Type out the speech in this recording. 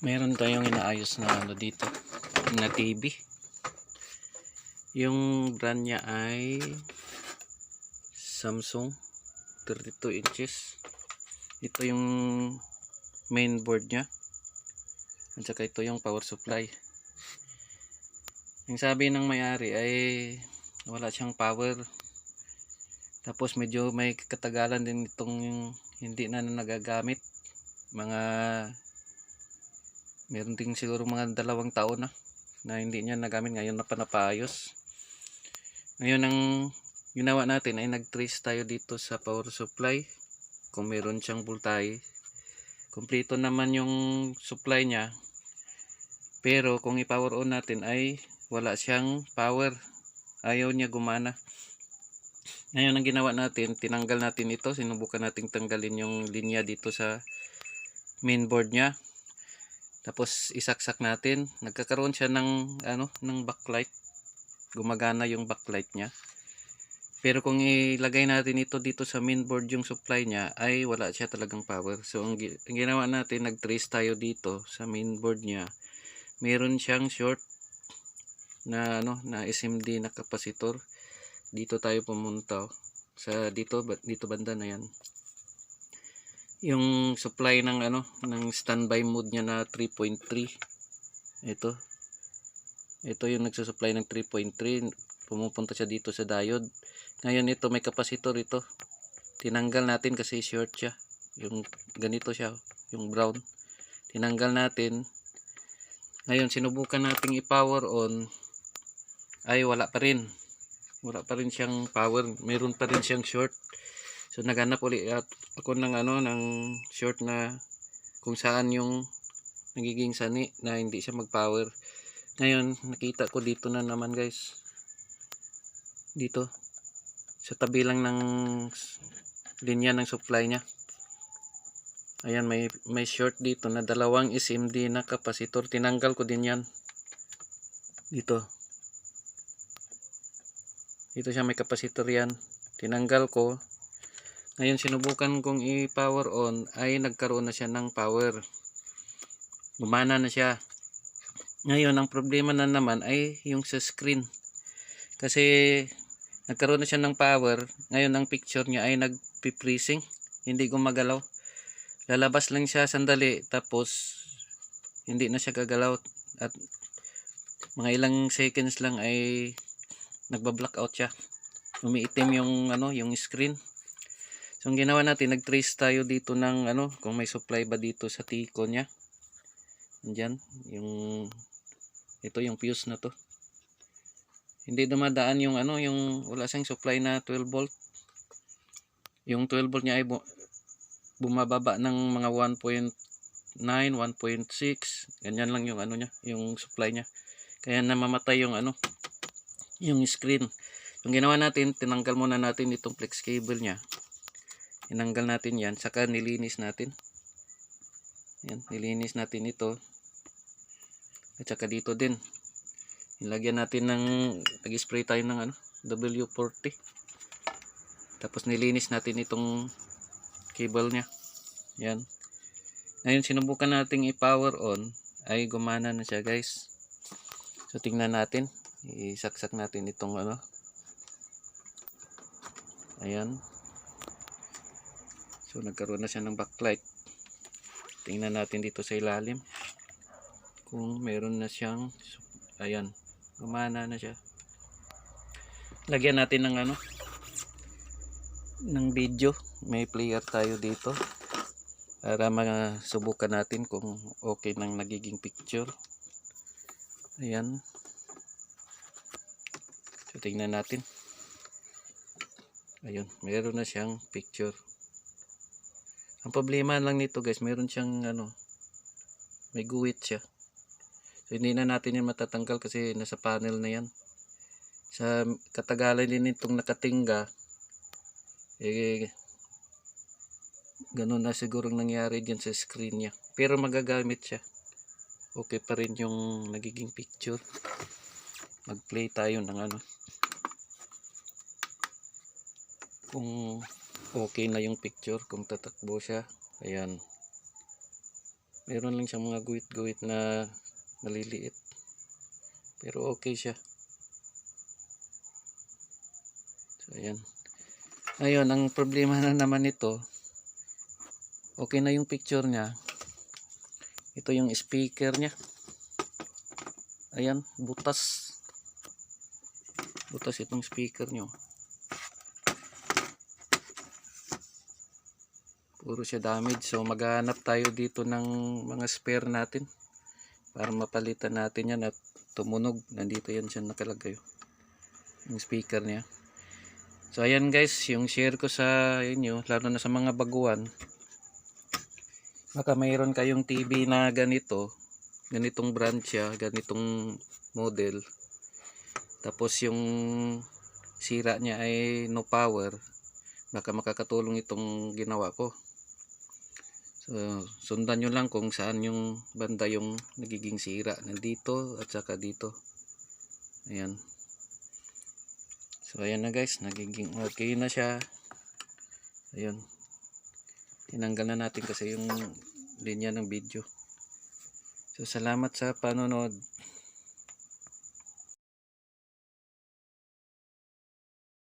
Meron tayong inaayos na ano dito na TV. Yung brand niya ay Samsung 32 inches. Ito yung main board niya at saka ito yung power supply. Yung sabi ng may-ari ay wala siyang power, tapos medyo may katagalan din itong hindi na nagagamit. Meron din siguro mga 2 taon na hindi niya nagamit, ngayon na pa napaayos. Ngayon ang ginawa natin ay nag-trace tayo dito sa power supply kung meron siyang voltahe. Kompleto naman yung supply niya, pero kung i-power on natin ay wala siyang power, ayaw niya gumana. Ngayon ang ginawa natin, tinanggal natin ito, sinubukan nating tanggalin yung linya dito sa main board niya. Tapos isaksak natin, nagkakaroon siya ng ng backlight. Gumagana yung backlight niya. Pero kung ilagay natin ito dito sa main board yung supply niya, ay wala siya talagang power. So ang ginawa natin, nag-trace tayo dito sa main board niya. Meron siyang short na na SMD na capacitor. Dito tayo pumunta sa dito banda na yan. Yung supply ng ng standby mode niya na 3.3. Ito yung nagsusupply ng 3.3. Pumupunta siya dito sa diode. Ngayon ito may capacitor ito. Tinanggal natin kasi short siya. Yung ganito siya, yung brown. Tinanggal natin. Ngayon sinubukan nating i-power on, ay wala pa rin. Wala pa rin siyang power. Meron pa rin siyang short. So naghanap ulit ako ng ng short na kung saan yung nagiging sani na hindi siya mag-power. Ngayon nakita ko dito na naman guys. Dito sa tabi lang ng linya ng supply niya. Ayan, may short dito na 2 SMD na capacitor. Tinanggal ko din yan. Dito siya may capacitor yan. Tinanggal ko. Ngayon sinubukan kong i-power on, ay nagkaroon na siya ng power. Gumana na siya. Ngayon ang problema na naman ay yung sa screen. Kasi nagkaroon na siya ng power. Ngayon ang picture niya ay nagpi-freezing. Hindi gumagalaw. Lalabas lang siya sandali, tapos hindi na siya gagalaw. At mga ilang seconds lang ay nagba-blackout siya. Umiitim yung yung screen. So ang ginawa natin, nag-trace tayo dito ng kung may supply ba dito sa tiko niya. Andiyan, ito yung fuse na to. Hindi dumadaan yung yung wala siyang supply na 12 volt. Yung 12 volt niya ay bumababa ng mga 1.9, 1.6. Ganyan lang yung niya, yung supply niya. Kaya namamatay yung yung screen. Yung ginawa natin, tinanggal muna natin itong flex cable niya. Tinanggal natin yan, saka nilinis natin. Yan, nilinis natin ito. At saka dito din. Nilagyan natin nag-spray tayo ng W40. Tapos nilinis natin itong cable niya. Yan. Ngayon sinubukan nating i-power on, ay gumana na siya guys. So tingnan natin. Isaksak natin itong Ayan. So nagkaroon na siya ng backlight. Tingnan natin dito sa ilalim kung meron na siyang, ayan, gumana na siya. Lagyan natin ng ng video. May player tayo dito para masubukan natin kung okay nang nagiging picture. Ayan. So tingnan natin. Ayun, meron na siyang picture. Ang problema lang nito guys, meron siyang may guwit siya. So hindi na natin yan matatanggal kasi nasa panel na yan. Sa katagalan din itong nakatingga, ganun na siguro nangyari dyan sa screen niya. Pero magagamit siya. Okay pa rin yung nagiging picture. Mag-play tayo ng kung okay na yung picture, kung tatakbo siya. Ayan. Meron lang siyang mga guhit-guhit na maliliit. Pero okay siya. So ayan. Ngayon, ang problema na naman ito, okay na yung picture niya. Ito yung speaker niya. Ayan, butas. Butas itong speaker nyo. Puro siya damage. So maghahanap tayo dito ng mga spare natin para mapalitan natin yan at tumunog. Nandito yan siya nakalagay. Yung speaker niya. So ayan guys, yung share ko sa inyo, lalo na sa mga baguhan. Baka mayroon kayong TV na ganito, ganitong brand siya, ganitong model. Tapos yung sira niya ay no power. Baka makakatulong itong ginawa ko. So sundan nyo lang kung saan yung banda yung nagiging sira. Nandito at saka dito. Ayan. So ayan na guys, nagiging okay na siya. Ayun. Tinanggal na natin kasi yung linya ng video. So salamat sa panonood.